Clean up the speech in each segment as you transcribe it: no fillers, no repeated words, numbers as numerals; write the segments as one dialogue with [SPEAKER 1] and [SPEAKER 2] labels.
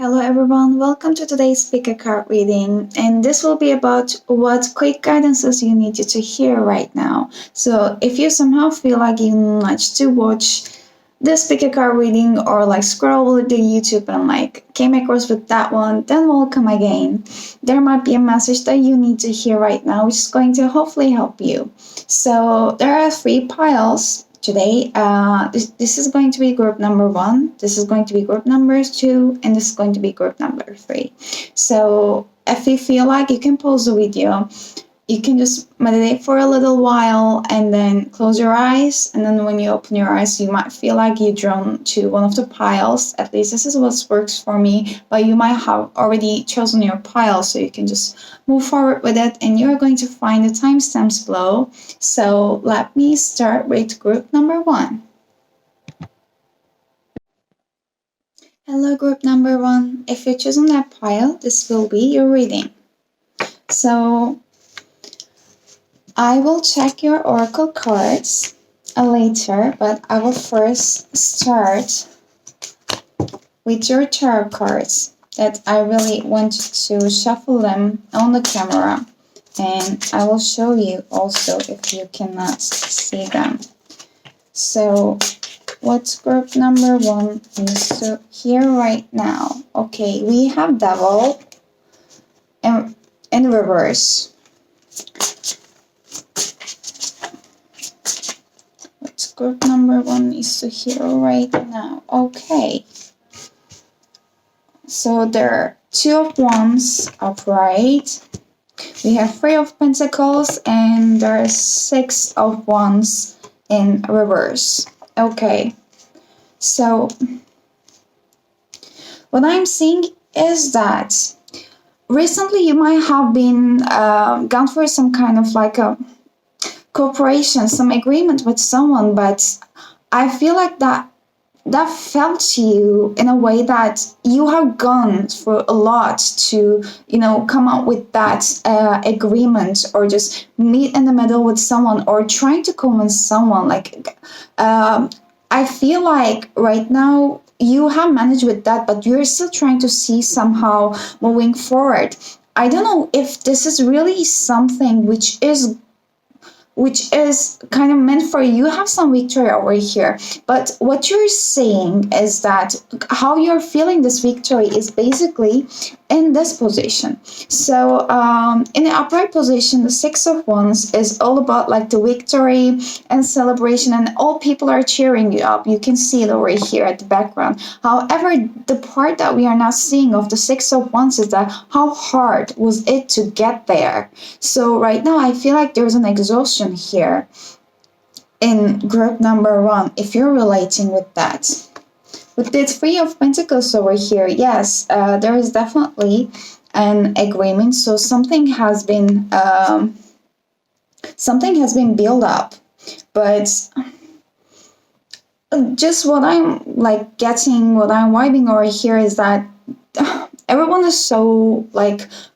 [SPEAKER 1] Hello everyone, welcome to today's pick a card reading, and this will be about what quick guidances you need to hear right now. So if you somehow feel like you need to watch this pick a card reading or like scroll with the YouTube and came across with that one, then welcome again. There might be a message that you need to hear right now, which is going to hopefully help you. So there are three piles today. This is going to be group number one, this is going to be group number two, and this is going to be group number three. So if you feel like, you can pause the video, you can just meditate for a little while and then close your eyes, and then when you open your eyes you might feel like you're drawn to one of the piles. At least this is what works for me, but you might have already chosen your pile, so you can just move forward with it, and you're going to find the timestamps below. So let me start with group number one. Hello group number one, if you've chosen that pile, this will be your reading. So I will check your oracle cards later, but I will first start with your tarot cards that I really want to shuffle them on the camera, and I will show you also if you cannot see them. So what's group number one needs to hear right now? Okay, we have Devil in reverse. Group number one is to hear right now. Okay. So there are two of wands upright. We have three of pentacles, and there are six of wands in reverse. Okay. So what I'm seeing is that recently you might have been gone through some kind of like a cooperation, some agreement with someone, but I feel like that felt to you in a way that you have gone through a lot to, come up with that agreement, or just meet in the middle with someone, or trying to convince someone. I feel like right now you have managed with that, but you're still trying to see somehow moving forward. I don't know if this is really something which is kind of meant for you. You have some victory over here, but what you're saying is that how you're feeling this victory is basically in this position. So in the upright position, the six of wands is all about like the victory and celebration, and all people are cheering you up. You can see it over here at the background. However, the part that we are not seeing of the six of wands is that how hard was it to get there. So right now I feel like there's an exhaustion here in group number one, if you're relating with that. With the three of pentacles over here, yes, there is definitely an agreement. So something has been built up, but just what I'm getting, what I'm vibing over here is that everyone is so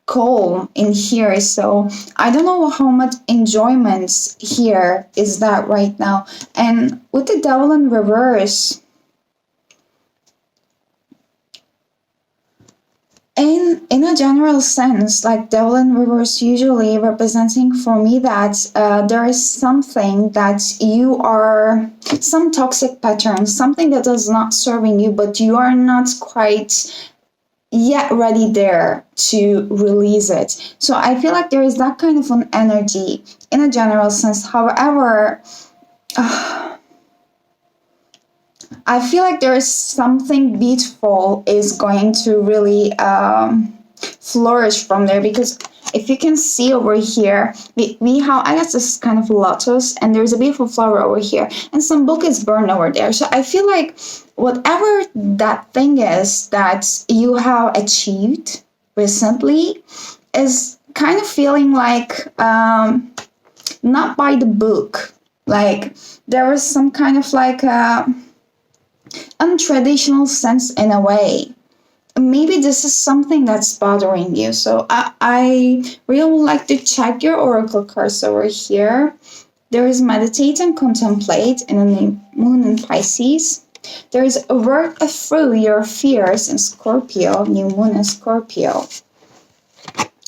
[SPEAKER 1] calm in here. So I don't know how much enjoyment here is that right now. And with the Devil in reverse, in a general sense, Devil in reverse usually representing for me that there is something that you are, some toxic pattern, something that is not serving you, but you are not quite yet ready there to release it. So I feel like there is that kind of an energy in a general sense. However, I feel like there is something beautiful is going to really flourish from there, because if you can see over here, we have, I guess this is kind of lotus, and there's a beautiful flower over here, and some book is burned over there. So I feel like whatever that thing is that you have achieved recently is kind of feeling like not by the book. Like there was some kind of untraditional sense in a way. Maybe this is something that's bothering you. So I really would like to check your oracle cards over here. There is meditate and contemplate in the moon in Pisces. There's work through your fears in Scorpio, new moon in Scorpio.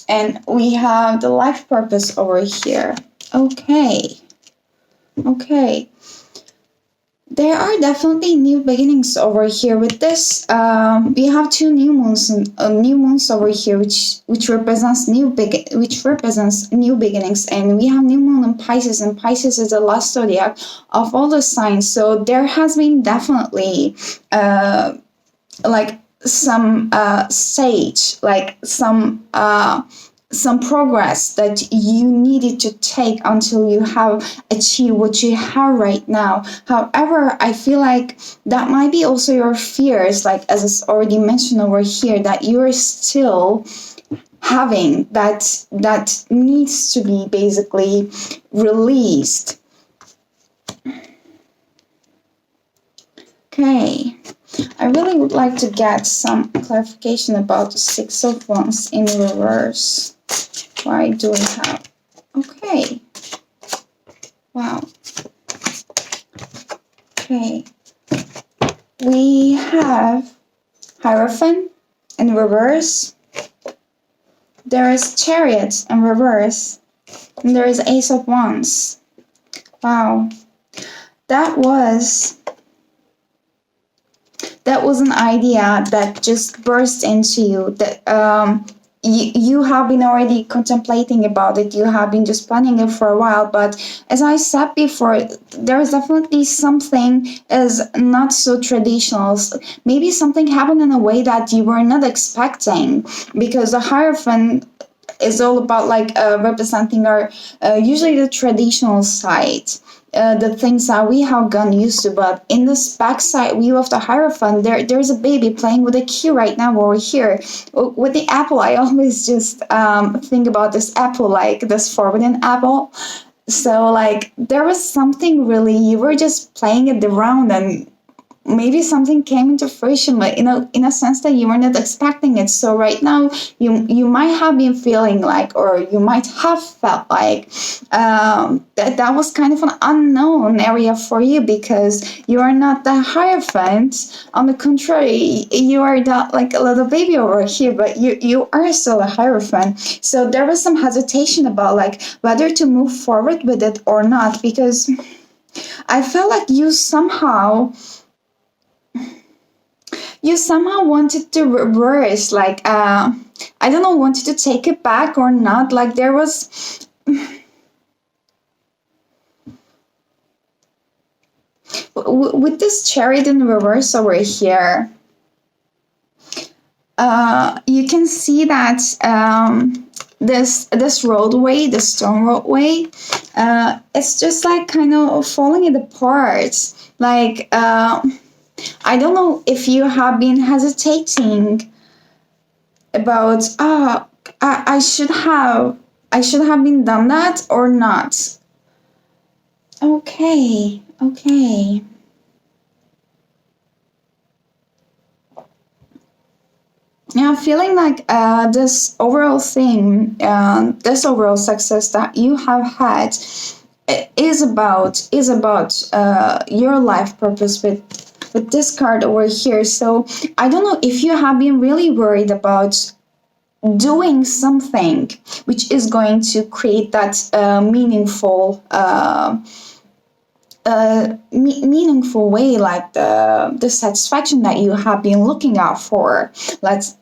[SPEAKER 1] And we have the life purpose over here. Okay. Okay. There are definitely new beginnings over here with this. We have two new moons, new moons over here, which represents new beginnings, and we have new moon in Pisces, and Pisces is the last zodiac of all the signs. So there has been definitely like some stage, like some progress that you needed to take until you have achieved what you have right now. However, I feel like that might be also your fears, like as it's already mentioned over here, that you're still having that needs to be basically released. Okay. I really would like to get some clarification about the Six of Wands in reverse. Why do we have? Okay. Wow. Okay. We have Hierophant in reverse. There is Chariot in reverse. And there is Ace of Wands. Wow. That was an idea that just burst into you, that you have been already contemplating about it, you have been just planning it for a while, but as I said before, there is definitely something is not so traditional. Maybe something happened in a way that you were not expecting, because the Hierophant is all about like representing our usually the traditional side, the things that we have gotten used to. But in this backside view of the Hierophant, there's a baby playing with a key right now over here. With the apple, I always just think about this apple, like this forbidden apple. So like there was something really, you were just playing it around, and maybe something came into fruition, but in a sense that you were not expecting it. So right now you might have been feeling like, or you might have felt like that was kind of an unknown area for you, because you are not the Hierophant. On the contrary, you are that like a little baby over here, but you are still a Hierophant. So there was some hesitation about like whether to move forward with it or not, because I felt like you somehow wanted to reverse, like I don't know, wanted to take it back or not. Like there was with this Chariot in reverse over here, you can see that this roadway, the stone roadway, it's just like kind of falling it apart. Like I don't know if you have been hesitating about I should have been done that or not. Okay. Yeah, feeling like this overall thing, this overall success that you have had is about your life purpose with this card over here. So I don't know if you have been really worried about doing something which is going to create that meaningful way, like the satisfaction that you have been looking out for. Let's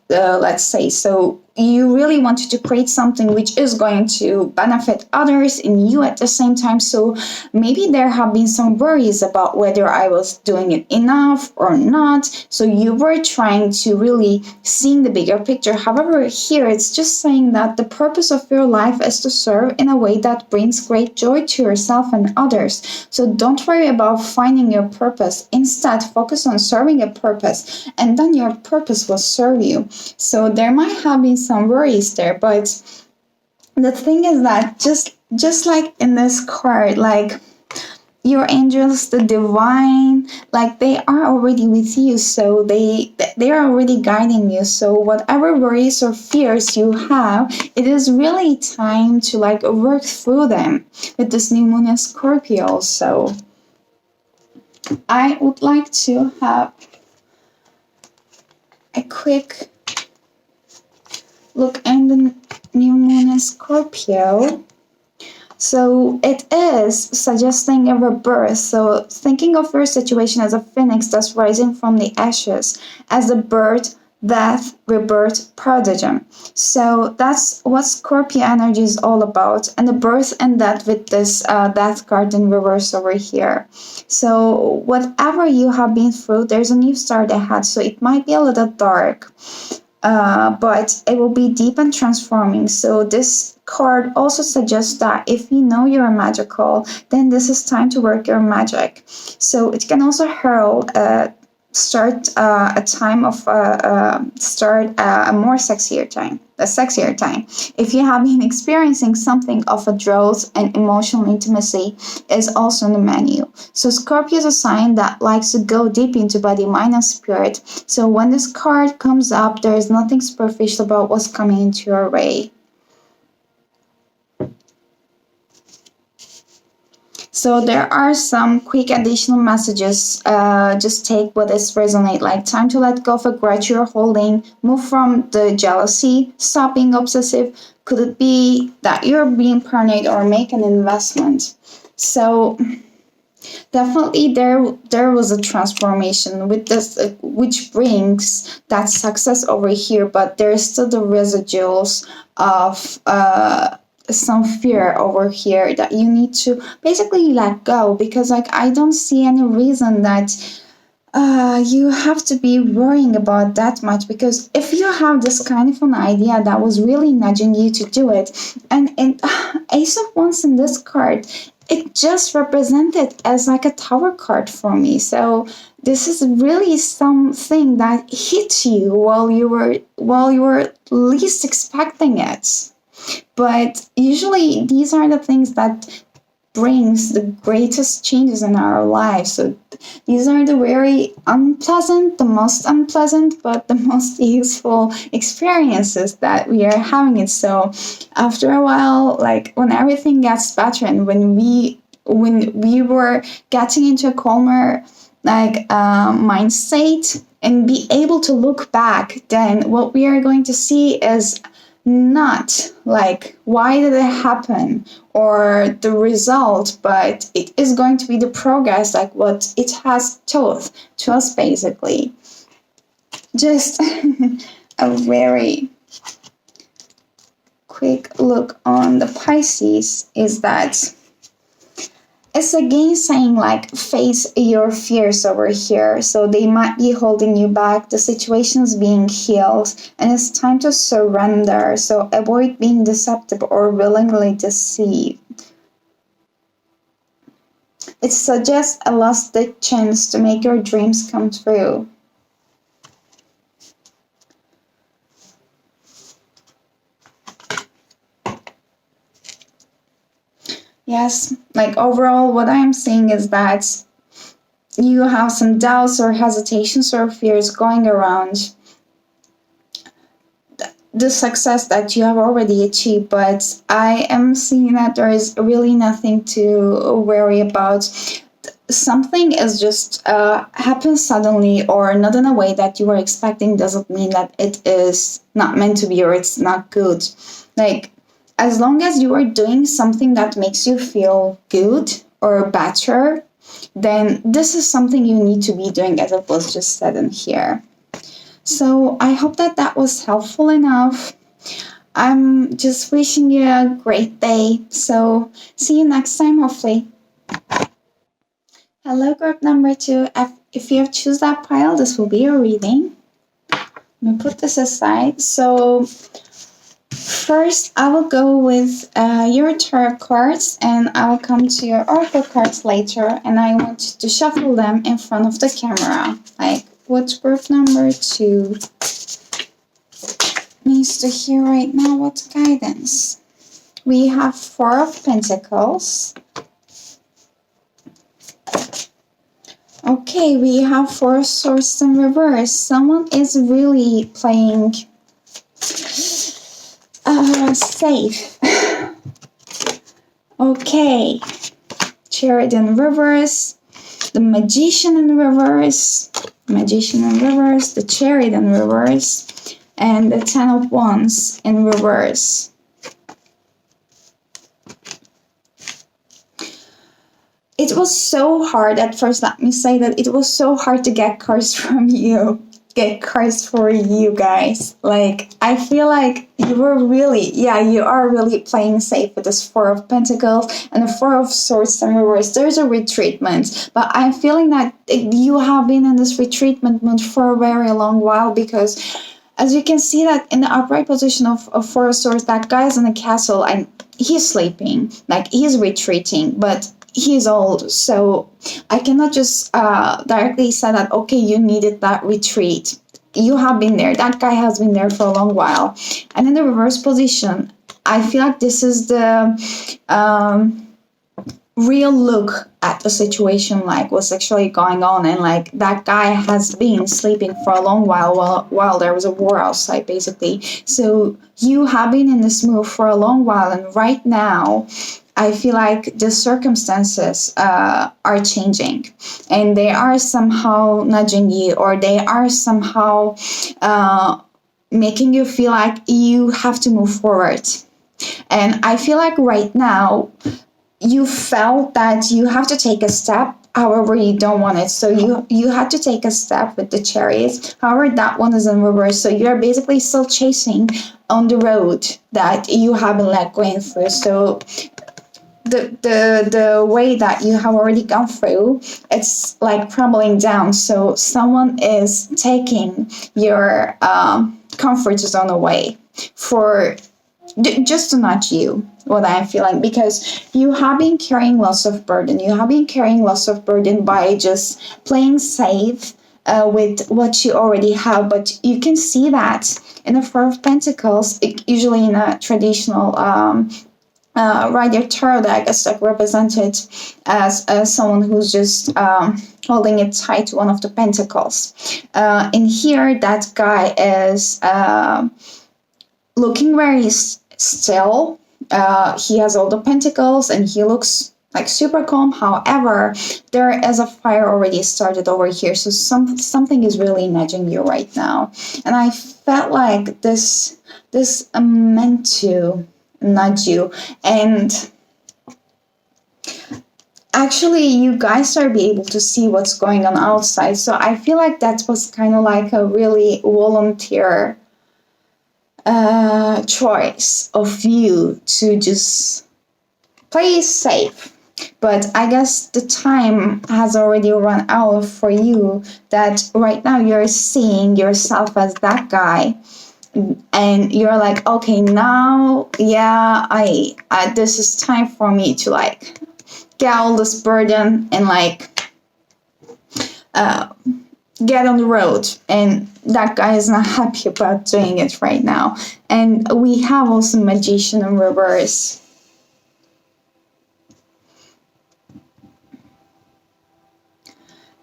[SPEAKER 1] say, so you really wanted to create something which is going to benefit others and you at the same time. So maybe there have been some worries about whether I was doing it enough or not. So you were trying to really seeing the bigger picture. However, here it's just saying that the purpose of your life is to serve in a way that brings great joy to yourself and others. So don't worry about finding your purpose. Instead, focus on serving a purpose, and then your purpose will serve you. So there might have been some worries there, but the thing is that just like in this card, like your angels, the divine, like they are already with you, so they are already guiding you. So whatever worries or fears you have, it is really time to like work through them with this new moon in Scorpio. So I would like to have a quick look in the new moon in Scorpio. So it is suggesting a rebirth. So thinking of your situation as a phoenix that's rising from the ashes, as a birth, death, rebirth, paradigm. So that's what Scorpio energy is all about, and the birth and death with this death card in reverse over here. So whatever you have been through, there's a new start ahead. So it might be a little dark, but it will be deep and transforming. So this card also suggests that if you know you're magical, then this is time to work your magic. So it can also herald start a time of start a more sexier time, a sexier time. If you have been experiencing something of a growth and emotional intimacy, is also in the menu. So Scorpio is a sign that likes to go deep into body, mind, and spirit. So when this card comes up, there is nothing superficial about what's coming into your way. So there are some quick additional messages. Just take what is resonate. Like time to let go of a grudge you're holding. Move from the jealousy. Stop being obsessive. Could it be that you're being paranoid or make an investment? So definitely there was a transformation with this, which brings that success over here. But there's still the residuals of some fear over here that you need to basically let go, because like I don't see any reason that you have to be worrying about that much, because if you have this kind of an idea that was really nudging you to do it, and Ace of Wands in this card, it just represented as like a tower card for me. So this is really something that hit you while you were least expecting it. But usually these are the things that brings the greatest changes in our lives. So these are the very unpleasant, the most unpleasant, but the most useful experiences that we are having it. So after a while, like when everything gets better and when we were getting into a calmer mind state and be able to look back, then what we are going to see is not like why did it happen or the result, but it is going to be the progress, like what it has taught to us basically. Just a very quick look on the Pisces is that it's again saying like face your fears over here. So they might be holding you back. The situation is being healed and it's time to surrender. So avoid being deceptive or willingly deceived. It suggests a last-ditch chance to make your dreams come true. Yes, like overall, what I'm seeing is that you have some doubts or hesitations or fears going around the success that you have already achieved, but I am seeing that there is really nothing to worry about. Something is just happens suddenly or not in a way that you were expecting doesn't mean that it is not meant to be or it's not good. Like, as long as you are doing something that makes you feel good or better, then this is something you need to be doing, as it was just said in here. So I hope that that was helpful enough. I'm just wishing you a great day. So see you next time, hopefully. Hello, group number 2. If you have choose that pile, this will be your reading. Let me put this aside. So first, I will go with your tarot cards, and I will come to your oracle cards later, and I want to shuffle them in front of the camera. Like, what group number 2 needs to hear right now? What guidance? We have 4 of Pentacles. Okay, we have 4 of Swords in reverse. Someone is really playing safe. Okay, Chariot in reverse. the Magician in reverse, the Chariot in reverse, and the Ten of Wands in reverse. It was so hard at first. Let me say that it was so hard to get cards from you. Get cards for you guys. Like, I feel like you were really, you are really playing safe with this Four of Pentacles and the Four of Swords in reverse. There's a retreatment, but I'm feeling that you have been in this retreatment mode for a very long while, because as you can see that in the upright position of Four of Swords, that guy is in a castle and he's sleeping, like he's retreating, but he's old, so I cannot just directly say that, okay, you needed that retreat. You have been there. That guy has been there for a long while. And in the reverse position, I feel like this is the real look at the situation, like what's actually going on, and like that guy has been sleeping for a long while there was a war outside, basically. So you have been in this move for a long while, and right now I feel like the circumstances are changing, and they are somehow nudging you, or they are somehow making you feel like you have to move forward. And I feel like right now you felt that you have to take a step, however you don't want it. So you had to take a step with the Chariot. However, that one is in reverse. So you're basically still chasing on the road that you haven't let going through. So the way that you have already gone through, it's like crumbling down. So someone is taking your comfort zone away for just to nudge you, what I'm feeling, because you have been carrying lots of burden. You have been carrying lots of burden by just playing safe with what you already have. But you can see that in the Four of Pentacles, usually in a traditional Rider Tarot deck, is like represented as someone who's just holding it tight to one of the pentacles. In here, that guy is looking very still. He has all the pentacles and he looks like super calm. However, there is a fire already started over here, so something is really nudging you right now. And I felt like this meant to nudge you, and actually you guys are be able to see what's going on outside. So I feel like that was kind of like a really volunteer choice of you to just play safe. But I guess the time has already run out for you, that right now you're seeing yourself as that guy, and you're like, okay, now I this is time for me to like get all this burden and like get on the road. And that guy is not happy about doing it right now. And we have also Magician in reverse.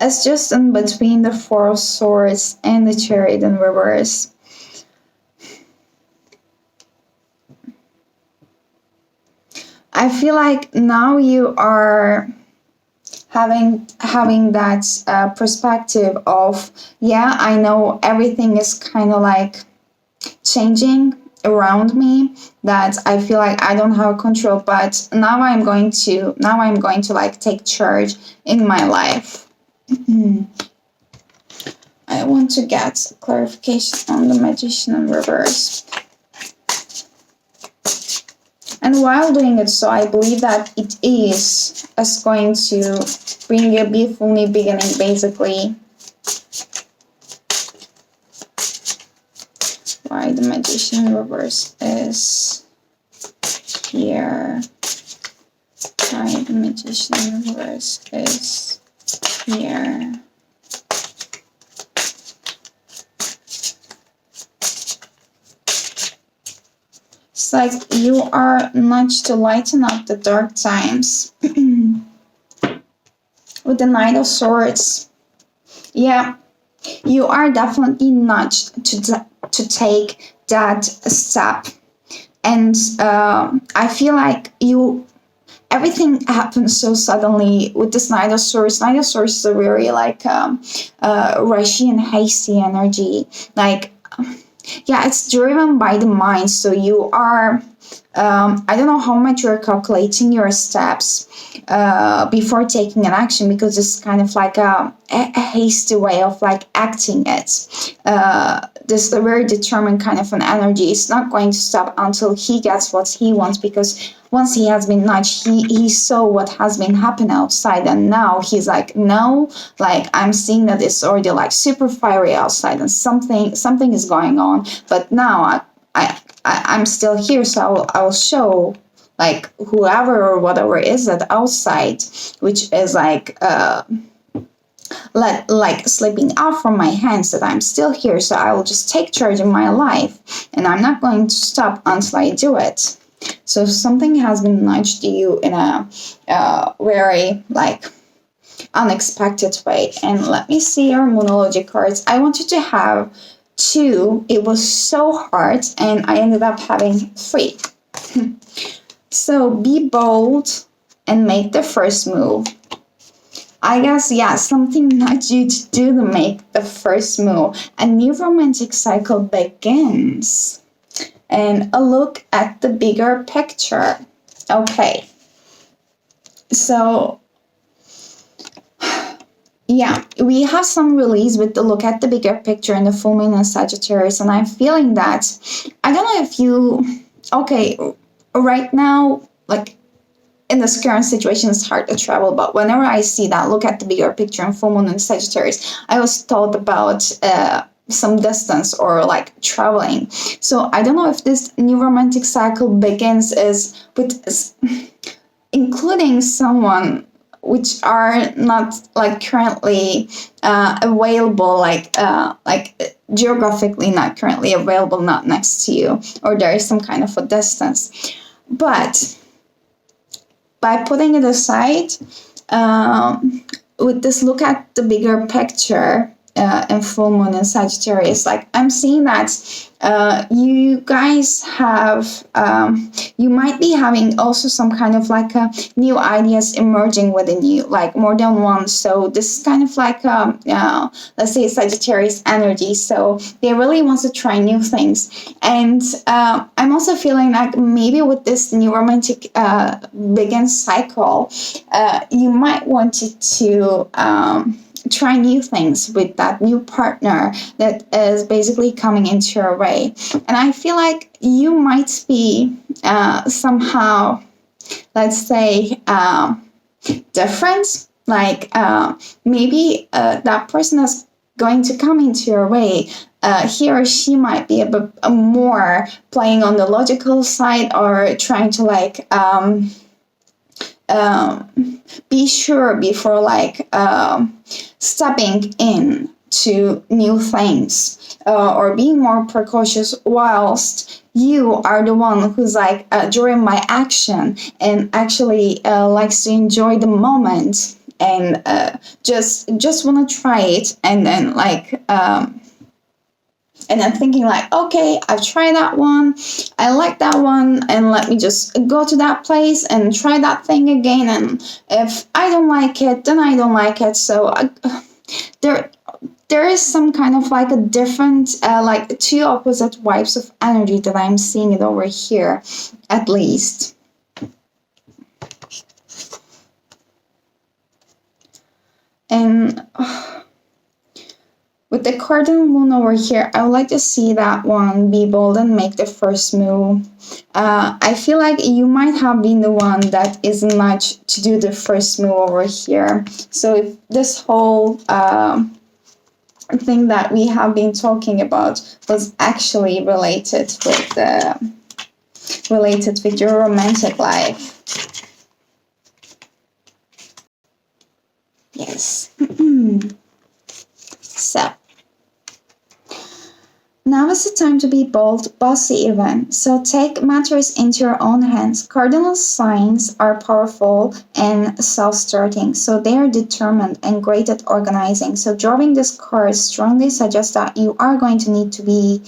[SPEAKER 1] It's just in between the Four of Swords and the Chariot in reverse. I feel like now you are having that perspective of, I know everything is kind of like changing around me, that I feel like I don't have control, but now I'm going to like take charge in my life. I want to get clarification on the Magician in reverse. And while doing it, so I believe that it is going to bring a beautiful new beginning, basically. Why the Magician in reverse is here. Why the Magician in reverse is here. It's like you are nudged to lighten up the dark times. With the Knight of Swords. Yeah, you are definitely nudged to take that step. And I feel like you everything happens so suddenly with this Knight of Swords. Knight of Swords is a very like rushy and hasty energy. Like, yeah, it's driven by the mind. So you are, I don't know how much you're calculating your steps before taking an action, because it's kind of like a hasty way of like acting it. This a very determined kind of an energy. It's not going to stop until he gets what he wants, because once he has been nudged, he saw what has been happening outside, and now he's like, no, like I'm seeing that it's already like super fiery outside, and something is going on. But now I'm still here, so I'll show like whoever or whatever is at outside, which is like like slipping out from my hands, that I'm still here. So I will just take charge of my life, and I'm not going to stop until I do it. So something has been nudged you in a very like unexpected way. And let me see your Moonology cards. I wanted to have 2. It was so hard, and I ended up having 3. So be bold and make the first move. I guess, yeah, something nudged you to do to make the first move. A new romantic cycle begins. And a look at the bigger picture. Okay. So, yeah, we have some release with the look at the bigger picture in the full moon in Sagittarius. And I'm feeling that, I don't know if you, okay, right now, like, in this current situation, it's hard to travel, but whenever I see that look at the bigger picture in full moon in Sagittarius, I was thought about some distance or like traveling. So I don't know if this new romantic cycle begins is with including someone which are not like currently available, like geographically not currently available, not next to you, or there is some kind of a distance. But by putting it aside, with this look at the bigger picture in full moon in Sagittarius, like I'm seeing that you guys have, you might be having also some kind of like new ideas emerging within you, like more than one. So this is kind of like, let's say Sagittarius energy. So they really want to try new things. And I'm also feeling like maybe with this new romantic begin cycle, you might want it to try new things with that new partner that is basically coming into your way. And I feel like you might be somehow, let's say, different. Like maybe that person is going to come into your way. He or she might be a bit more playing on the logical side, or trying to like be sure before like stepping in to new things, or being more precautious, whilst you are the one who's like during my action and actually likes to enjoy the moment, and just want to try it, and then like and I'm thinking like, okay, I've tried that one, I like that one, and let me just go to that place and try that thing again. And if I don't like it, then I don't like it. So there is some kind of like a different, like 2 opposite vibes of energy that I'm seeing it over here, at least. And with the cardinal moon over here, I would like to see that one be bold and make the first move. I feel like you might have been the one that is nudged to do the first move over here. So if this whole thing that we have been talking about was actually related with your romantic life. Yes. So now is the time to be bold, bossy even. So take matters into your own hands. Cardinal signs are powerful and self-starting, so they are determined and great at organizing. So drawing this card strongly suggests that you are going to need to be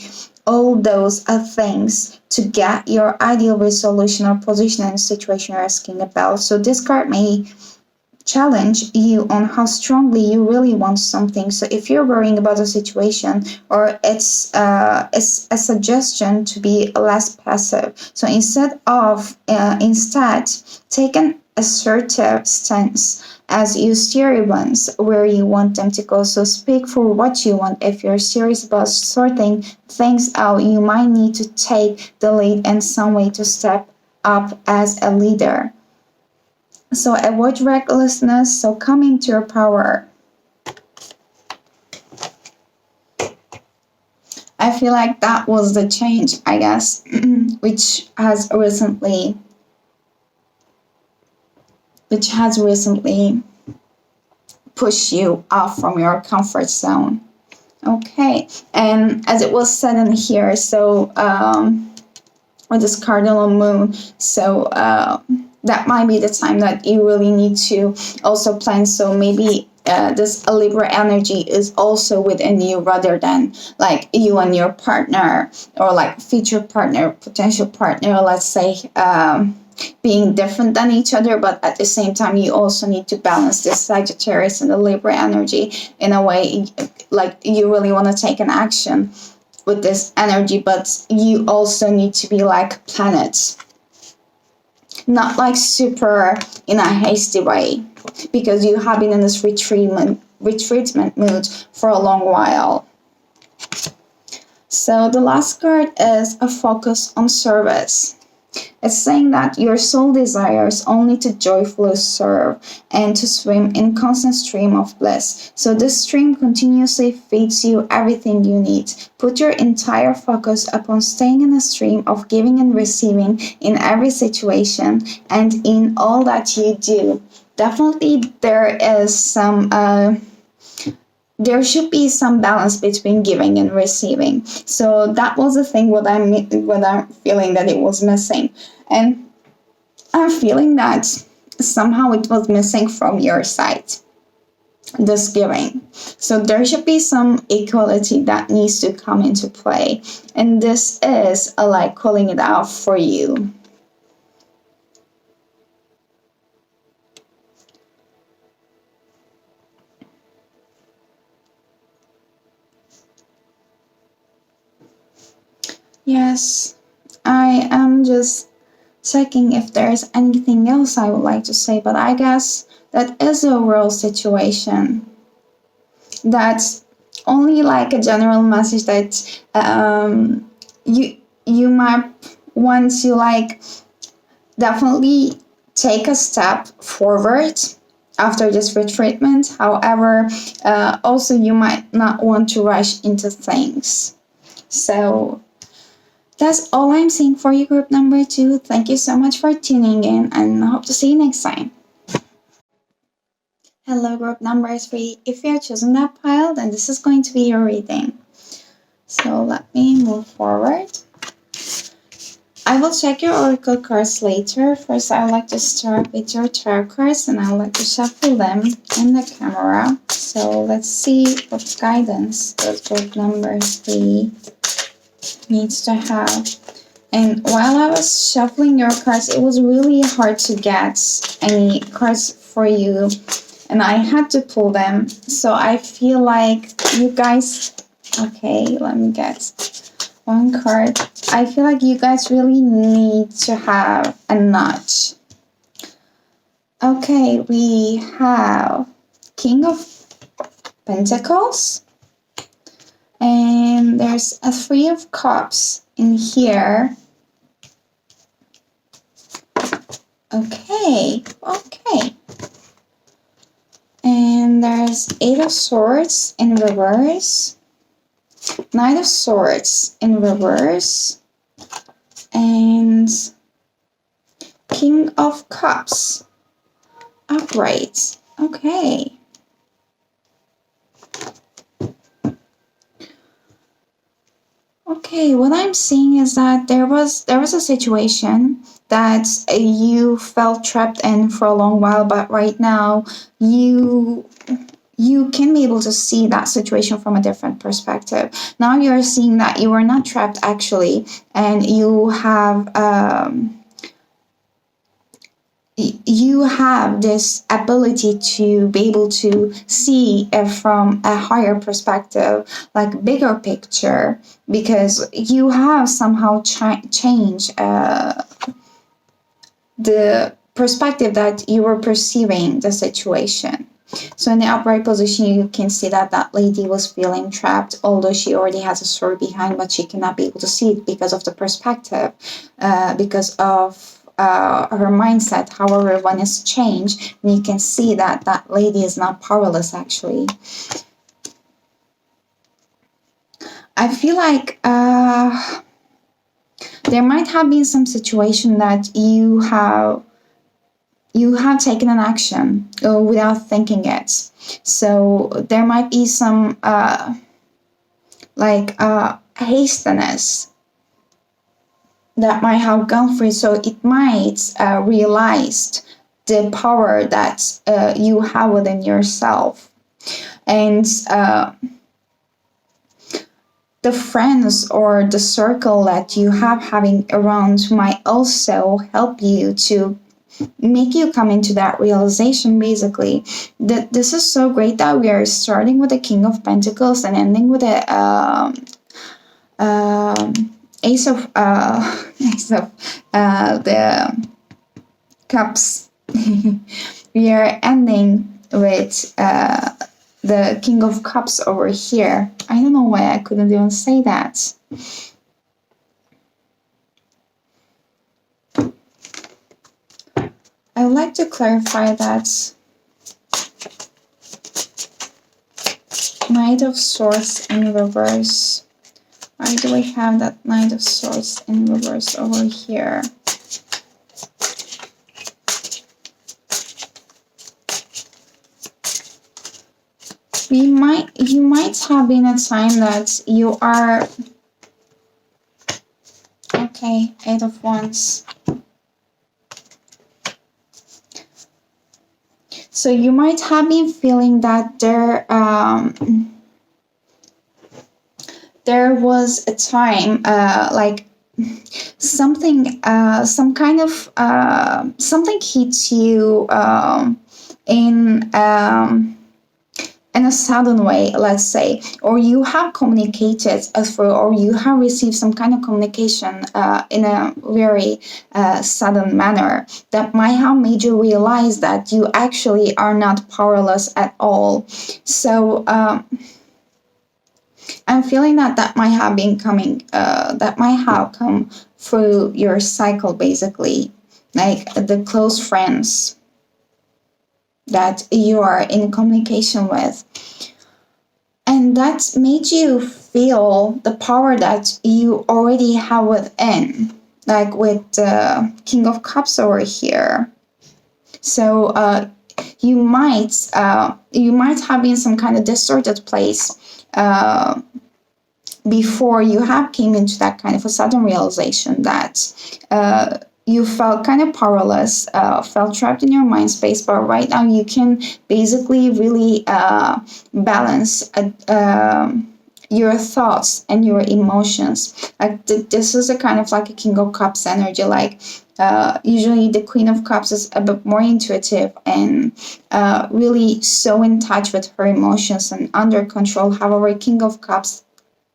[SPEAKER 1] all those things to get your ideal resolution or position in the situation you're asking about. So this card may challenge you on how strongly you really want something. So if you're worrying about a situation, or it's a suggestion to be less passive. So instead take an assertive stance as you steer events where you want them to go. So speak for what you want. If you're serious about sorting things out, you might need to take the lead in some way to step up as a leader. So avoid recklessness, so come into your power. I feel like that was the change, I guess, which has recently pushed you off from your comfort zone. Okay, and as it was said in here, so with this cardinal moon, so that might be the time that you really need to also plan. So maybe this Libra energy is also within you, rather than like you and your partner, or like future partner, potential partner, let's say, being different than each other. But at the same time, you also need to balance this Sagittarius and the Libra energy in a way, like you really want to take an action with this energy, but you also need to be like planets, not like super in a hasty way, because you have been in this retreatment mood for a long while. So the last card is a focus on service. It's saying that your soul desires only to joyfully serve and to swim in constant stream of bliss. So this stream continuously feeds you everything you need. Put your entire focus upon staying in a stream of giving and receiving in every situation and in all that you do. Definitely there should be some balance between giving and receiving. So that was the thing what I'm feeling that it was missing. And I'm feeling that somehow it was missing from your side, this giving. So there should be some equality that needs to come into play. And this is like calling it out for you. Yes, I am just checking if there's anything else I would like to say, but I guess that is the overall situation. That's only like a general message that you might want to like definitely take a step forward after this retreatment. However, also you might not want to rush into things. So that's all I'm seeing for you, group number 2. Thank you so much for tuning in, and I hope to see you next time. Hello, group number 3. If you have chosen that pile, then this is going to be your reading. So let me move forward. I will check your oracle cards later. First, I would like to start with your tarot cards, and I would like to shuffle them in the camera. So let's see what guidance does group number 3 needs to have. And while I was shuffling your cards, it was really hard to get any cards for you, and I had to pull them. So I feel like you guys, okay, let me get one card. I feel like you guys really need to have a nudge. Okay, we have King of Pentacles. And there's a 3 of Cups in here. Okay. And there's 8 of Swords in reverse. Knight of Swords in reverse. And King of Cups upright. Okay. Okay, what I'm seeing is that there was a situation that you felt trapped in for a long while, but right now you you can be able to see that situation from a different perspective. Now you're seeing that you are not trapped actually, and you have this ability to be able to see it from a higher perspective, like bigger picture, because you have somehow changed the perspective that you were perceiving the situation. So in the upright position, you can see that that lady was feeling trapped, although she already has a story behind, but she cannot be able to see it because of the perspective, because of her mindset. However, when it's changed, you can see that that lady is not powerless actually. I feel like there might have been some situation that you have taken an action without thinking it. So there might be some hastiness that might have gone through. So it might realize the power that you have within yourself. And the friends or the circle that you have having around might also help you to make you come into that realization, basically, that this is so great that we are starting with the King of Pentacles and ending with the Ace of the Cups. We are ending with the King of Cups over here. I don't know why I couldn't even say that. I would like to clarify that Knight of Swords in reverse. Why do we have that Knight of Swords in reverse over here? You might have been a time that you are okay. Eight of Wands. So you might have been feeling that there was a time like something something hits you in a sudden way, let's say, or you have communicated through, or you have received some kind of communication in a very sudden manner that might have made you realize that you actually are not powerless at all. So I'm feeling that might have been coming, that might have come through your cycle, basically, like the close friends that you are in communication with, and that made you feel the power that you already have within, like with the King of Cups over here. So you might have been some kind of distorted place before you have came into that kind of a sudden realization that you felt kind of powerless, felt trapped in your mind space, but right now you can basically really balance your thoughts and your emotions. Like this is a kind of like a King of Cups energy. Like usually the Queen of Cups is a bit more intuitive and really so in touch with her emotions and under control. However, King of Cups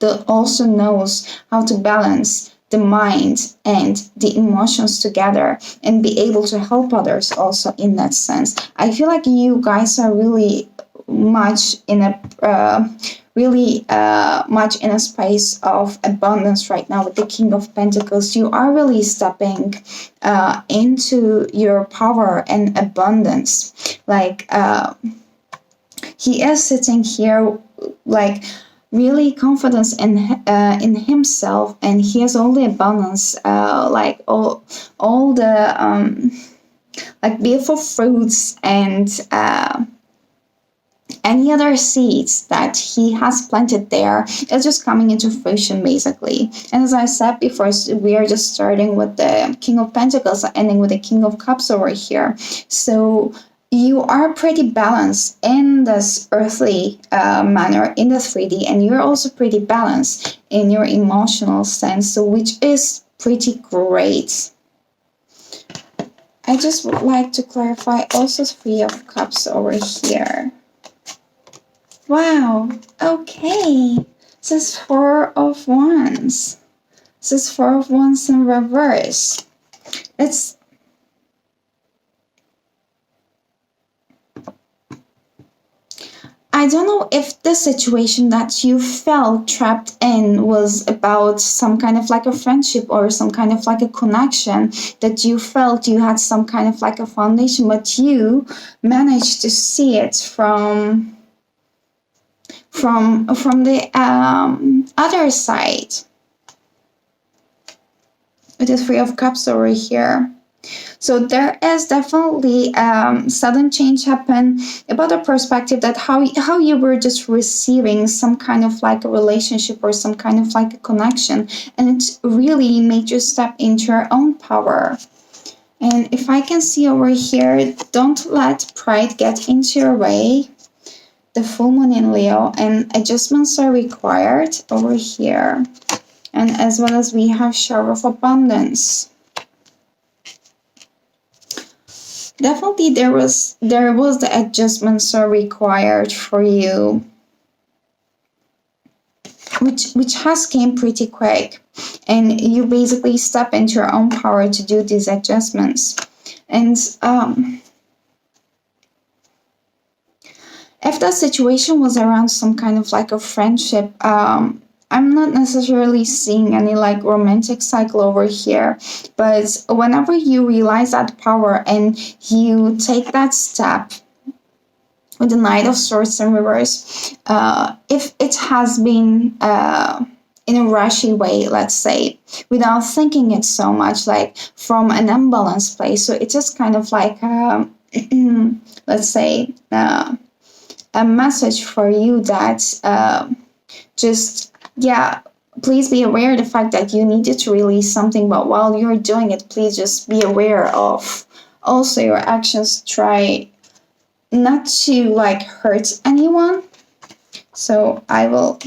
[SPEAKER 1] also knows how to balance the mind and the emotions together and be able to help others also in that sense. I feel like you guys are really much in a much in a space of abundance right now with the King of Pentacles. You are really stepping into your power and abundance. Like he is sitting here like really confidence in himself, and he has all the abundance, like all the like beautiful fruits and any other seeds that he has planted there is just coming into fruition, basically. And as I said before, we are just starting with the King of Pentacles, ending with the King of Cups over here. So you are pretty balanced in this earthly manner in the 3D, and you're also pretty balanced in your emotional sense, so which is pretty great. I just would like to clarify also 3 of Cups over here. Wow, okay. This is 4 of Wands. This is 4 of Wands in reverse. It's I don't know if the situation that you felt trapped in was about some kind of like a friendship or some kind of like a connection that you felt you had some kind of like a foundation, but you managed to see it from the other side with the 3 of Cups over here. So there is definitely sudden change happen about a perspective that how you were just receiving some kind of like a relationship or some kind of like a connection, and it really made you step into your own power. And if I can see over here, don't let pride get into your way. The full moon in Leo, and adjustments are required over here. And as well as we have shower of abundance. Definitely there was the adjustments are required for you, which has came pretty quick, and you basically step into your own power to do these adjustments. And if that situation was around some kind of like a friendship, I'm not necessarily seeing any like romantic cycle over here, but whenever you realize that power and you take that step with the Knight of Swords in reverse, if it has been in a rushy way, let's say, without thinking it so much, like from an unbalanced place, so it's just kind of like, let's say, a message for you that just, yeah, please be aware of the fact that you needed to release something, but while you're doing it, please just be aware of also your actions. Try not to like hurt anyone. So I will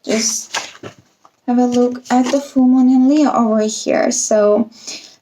[SPEAKER 1] just have a look at the full moon in Leo over here. So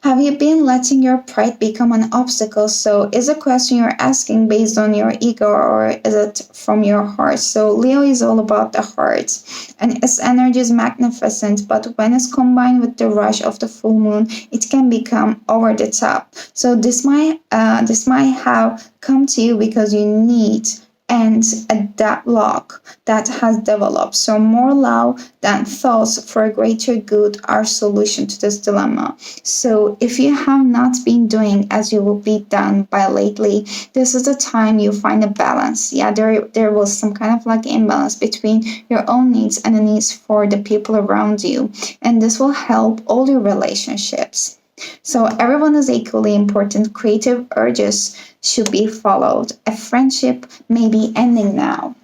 [SPEAKER 1] have you been letting your pride become an obstacle? So is a question you're asking based on your ego, or is it from your heart? So Leo is all about the heart, and its energy is magnificent, but when it's combined with the rush of the full moon, it can become over the top. So this might have come to you because you need and a deadlock that has developed. So more love than thoughts for a greater good are solution to this dilemma. So if you have not been doing as you will be done by lately, this is the time you find a balance. Yeah, there was some kind of like imbalance between your own needs and the needs for the people around you. And this will help all your relationships. So everyone is equally important. Creative urges should be followed. A friendship may be ending now.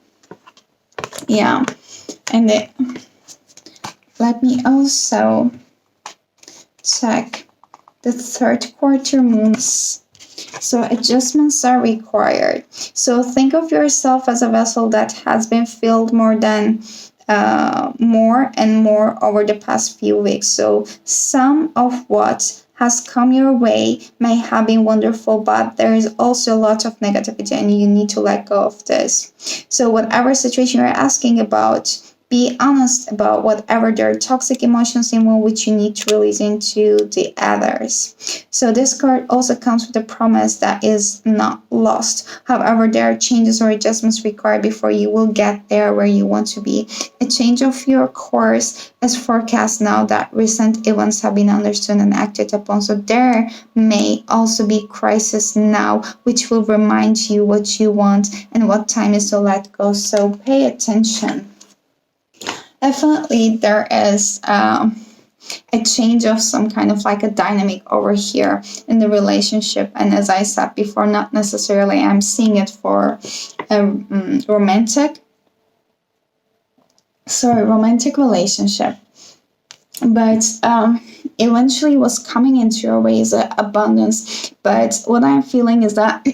[SPEAKER 1] Yeah. And let me also check the 3rd quarter moons. So adjustments are required. So think of yourself as a vessel that has been filled more and more over the past few weeks. So some of what has come your way may have been wonderful, but there is also a lot of negativity and you need to let go of this. So whatever situation you're asking about, be honest about whatever there are toxic emotions involved, which you need to release into the others. So this card also comes with a promise that is not lost. However, there are changes or adjustments required before you will get there where you want to be. A change of your course is forecast now that recent events have been understood and acted upon. So there may also be crisis now, which will remind you what you want and what time is to let go. So pay attention. Definitely there is a change of some kind of like a dynamic over here in the relationship. And as I said before, not necessarily I'm seeing it for a romantic relationship. But eventually what's coming into your way is a abundance. But what I'm feeling is that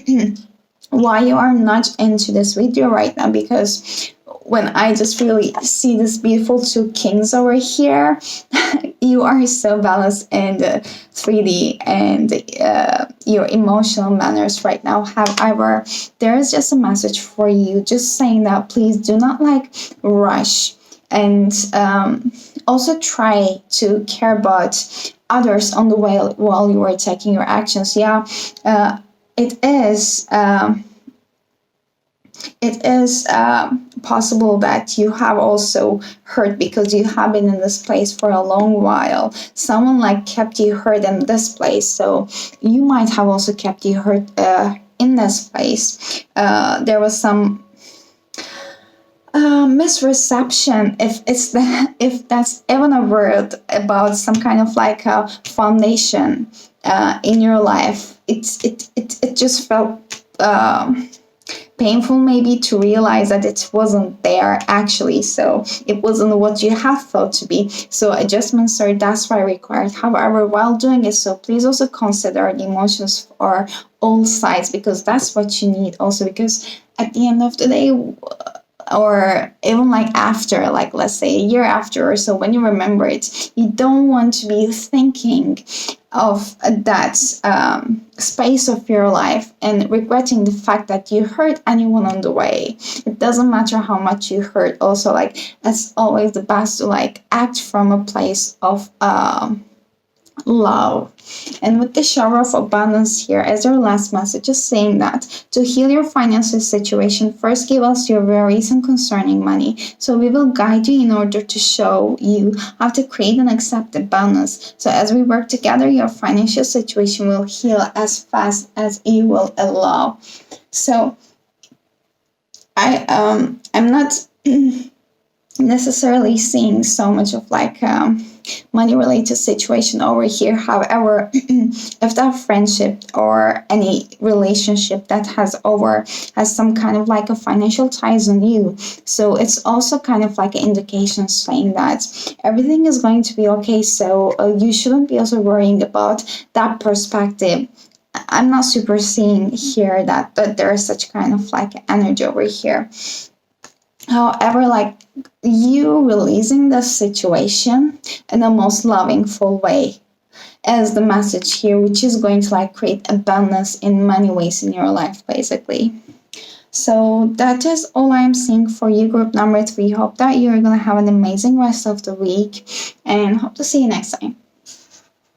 [SPEAKER 1] why you are not into this video right now, because when I just really see this beautiful two kings over here, you are so balanced in the 3D and your emotional manners right now. However, there is just a message for you, just saying that please do not like rush, and also try to care about others on the way while you are taking your actions. Yeah, it is. Possible that you have also hurt because you have been in this place for a long while. Someone like kept you hurt in this place, so you might have also kept you hurt in this place. There was some misreception, if that's even a word, about some kind of like a foundation in your life. It just felt painful maybe to realize that it wasn't there actually, so it wasn't what you have thought to be. So adjustments are that's why required. However, while doing it, so please also consider the emotions for all sides, because that's what you need also, because at the end of the day, or even like after, like let's say a year after or so, when you remember it, you don't want to be thinking of that space of your life and regretting the fact that you hurt anyone on the way. It doesn't matter how much you hurt. Also, like, it's always the best to like act from a place of love. And with the shower of abundance here as our last message, just saying that to heal your financial situation, first give us your worries and concerning money. So we will guide you in order to show you how to create and accept abundance. So as we work together, your financial situation will heal as fast as you will allow. So I'm not necessarily seeing so much of like money related situation over here. However, if that friendship or any relationship that has some kind of like a financial ties on you, so it's also kind of like an indication saying that everything is going to be okay. So you shouldn't be also worrying about that perspective. I'm not super seeing here that there is such kind of like energy over here. However, like, you releasing the situation in the most loving, full way is the message here, which is going to like create abundance in many ways in your life, basically. So that is all I'm seeing for you, group number 3. Hope that you're going to have an amazing rest of the week, and hope to see you next time.